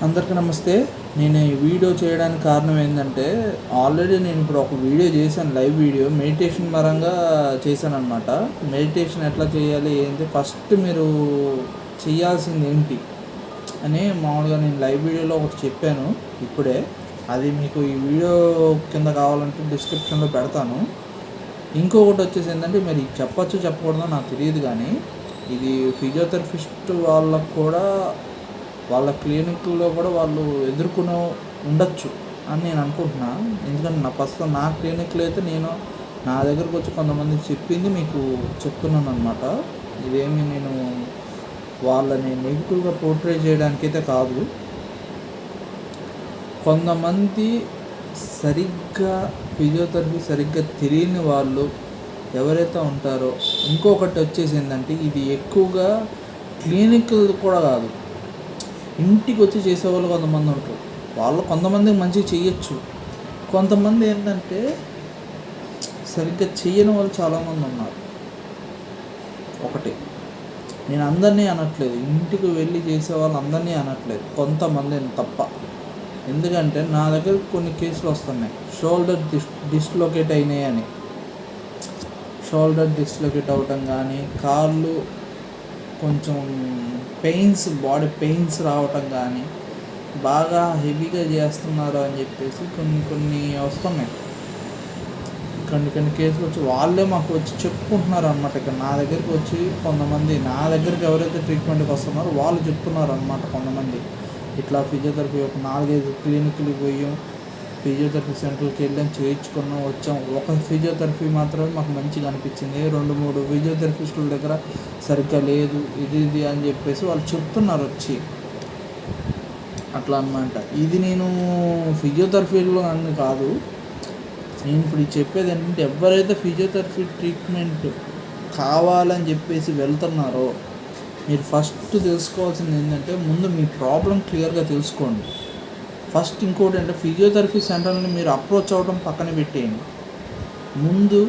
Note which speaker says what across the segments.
Speaker 1: అందరికీ నమస్తే. నేను ఈ వీడియో చేయడానికి కారణం ఏంటంటే, ఆల్రెడీ నేను ఇప్పుడు ఒక వీడియో చేశాను, లైవ్ వీడియో మెడిటేషన్ పరంగా చేశాననమాట. మెడిటేషన్ ఎట్లా చేయాలి ఏంటి, ఫస్ట్ మీరు చేయాల్సింది ఏంటి అని మామూలుగా నేను లైవ్ వీడియోలో ఒకటి చెప్పాను ఇప్పుడే. అది మీకు ఈ వీడియో కింద కావాలంటే డిస్క్రిప్షన్లో పెడతాను. ఇంకొకటి వచ్చేసి ఏంటంటే, మరి చెప్పచ్చు చెప్పకూడదో నాకు తెలియదు, కానీ ఇది ఫిజియోథెరపిస్ట్ వాళ్ళకు కూడా వాళ్ళ క్లినిక్లో కూడా వాళ్ళు ఎదుర్కొనే ఉండొచ్చు అని నేను అనుకుంటున్నా. ఎందుకంటే ప్రస్తుతం నా క్లినిక్లో అయితే నేను నా దగ్గరకు వచ్చి కొంతమంది చెప్పింది మీకు చెప్తున్నాను అనమాట. ఇదేమి నేను వాళ్ళని నెగిటివ్గా పోర్ట్రే చేయడానికైతే కాదు. కొంతమంది సరిగ్గా ఫిజియోథెరపీ సరిగ్గా తెలియని వాళ్ళు ఎవరైతే ఉంటారో, ఇంకొకటి వచ్చేసి ఏంటంటే, ఇది ఎక్కువగా క్లినిక్లు కూడా కాదు, ఇంటికి వచ్చి చేసేవాళ్ళు కొంతమంది ఉంటారు. వాళ్ళు కొంతమందికి మంచిగా చేయొచ్చు, కొంతమంది ఏంటంటే సరిగ్గా చేయని వాళ్ళు చాలామంది ఉన్నారు. ఒకటి, నేను అందరినీ అనట్లేదు, ఇంటికి వెళ్ళి చేసే వాళ్ళు అందరినీ అనట్లేదు, కొంతమంది తప్ప. ఎందుకంటే నా దగ్గర కొన్ని కేసులు వస్తున్నాయి, షోల్డర్ డిస్లొకేట్ అయినాయి అని. షోల్డర్ డిస్లొకేట్ అవ్వటం కానీ, కాళ్ళు కొంచెం పెయిన్స్, బాడీ పెయిన్స్ రావటం కానీ, బాగా హెవీగా చేస్తున్నారు అని చెప్పేసి కొన్ని వస్తున్నాయి. కొన్ని కేసులు వచ్చి వాళ్ళే మాకు వచ్చి చెప్పుకుంటున్నారు అనమాట. ఇక్కడ నా దగ్గరికి వచ్చి కొంతమంది, నా దగ్గరికి ఎవరైతే ట్రీట్మెంట్కి వస్తున్నారో వాళ్ళు చెప్తున్నారు అనమాట. కొంతమంది ఇట్లా ఫిజియోథెరపీ ఒక 4-5 క్లినిక్లు పోయాం, ఫిజియోథెరపీ సెంటర్కి వెళ్ళాం, చేయించుకున్నాం, వచ్చాం. ఒక ఫిజియోథెరపీ మాత్రమే మాకు మంచిగా అనిపించింది, 2-3 ఫిజియోథెరపిస్టుల దగ్గర సరిగ్గా లేదు, ఇది అని చెప్పేసి వాళ్ళు చెప్తున్నారు వచ్చి. అట్లా అన్నమాట. ఇది నేను ఫిజియోథెరపీలో అని కాదు, నేను ఇప్పుడు చెప్పేది ఏంటంటే, ఎవరైతే ఫిజియోథెరపీ ట్రీట్మెంట్ కావాలని చెప్పేసి వెళ్తున్నారో, మీరు ఫస్ట్ తెలుసుకోవాల్సింది ఏంటంటే, ముందు మీ ప్రాబ్లం క్లియర్గా తెలుసుకోండి ఫస్ట్. ఇంకోటి అంటే, ఫిజియోథెరపీ సెంటర్ని మీరు అప్రోచ్ అవ్వడం పక్కన పెట్టేయండి. ముందు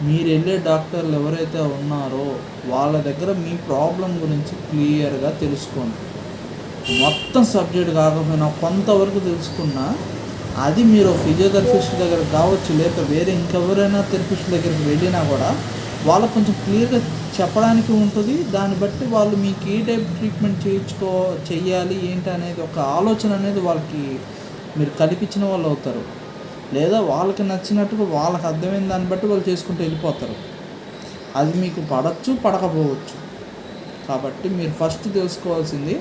Speaker 1: మీరు వెళ్ళే డాక్టర్లు ఎవరైతే ఉన్నారో వాళ్ళ దగ్గర మీ ప్రాబ్లం గురించి క్లియర్గా తెలుసుకోండి. మొత్తం సబ్జెక్ట్ కాకపోయినా కొంతవరకు తెలుసుకున్నా, అది మీరు ఫిజియోథెరపిస్ట్ దగ్గర కావచ్చు, లేక వేరే ఇంకెవరైనా థెరపిస్ట్ దగ్గరికి వెళ్ళినా కూడా వాళ్ళకు కొంచెం క్లియర్గా చెప్పడానికి ఉంటుంది. దాన్ని బట్టి వాళ్ళు మీకు ఏ టైప్ ట్రీట్మెంట్ చెయ్యాలి ఏంటి అనేది ఒక ఆలోచన అనేది వాళ్ళకి మీరు కల్పించిన వాళ్ళు అవుతారు. లేదా వాళ్ళకి నచ్చినట్టుగా వాళ్ళకి అర్థమైన దాన్ని బట్టి వాళ్ళు చేసుకుంటూ వెళ్ళిపోతారు. అది మీకు పడవచ్చు, పడకపోవచ్చు. కాబట్టి మీరు ఫస్ట్ తెలుసుకోవాల్సింది